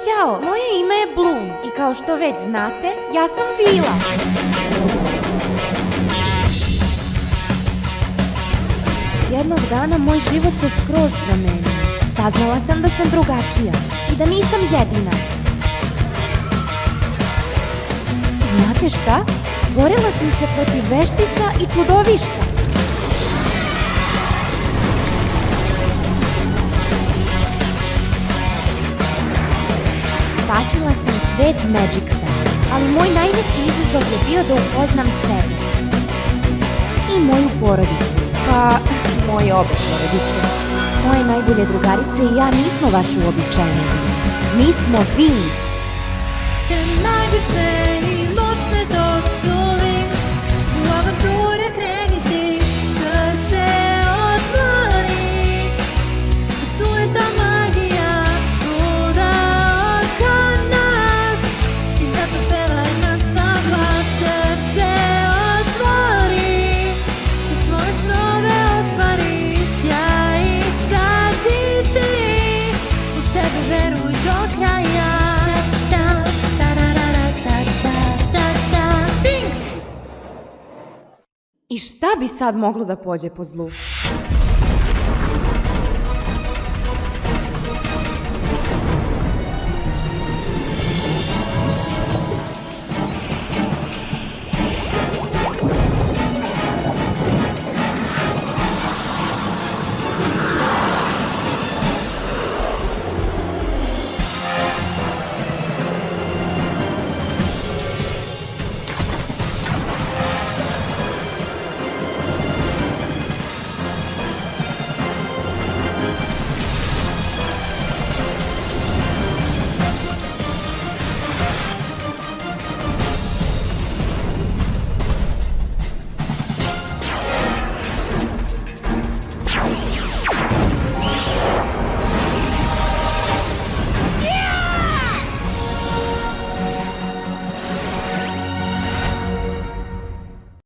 Ćao, moje ime je Bloom i kao što već znate, ja sam Vila. Jednog dana moj život se skroz promenio. Saznala sam da sam drugačija i da nisam jedina. Znate šta? Borila sam se protiv veštica i čudovišta. Spasila sam svet Magicsa, ali moj najveći izazov je bio da upoznam sebe i moju porodicu, pa moje obe porodice. Moje najbolje drugarice i ja nismo vaše uobičajene. Mi smo Wings. Magične i moćne to su Wings. U avanture kreniti, srce otvori. I tu je ta magija svuda oko nas. I zato pevaj nas sa glas, srce otvori. I svoje snove ostvari, sjaj i sad i ti. U sebe veruj do kraja. I šta bi sad moglo da pođe po zlu?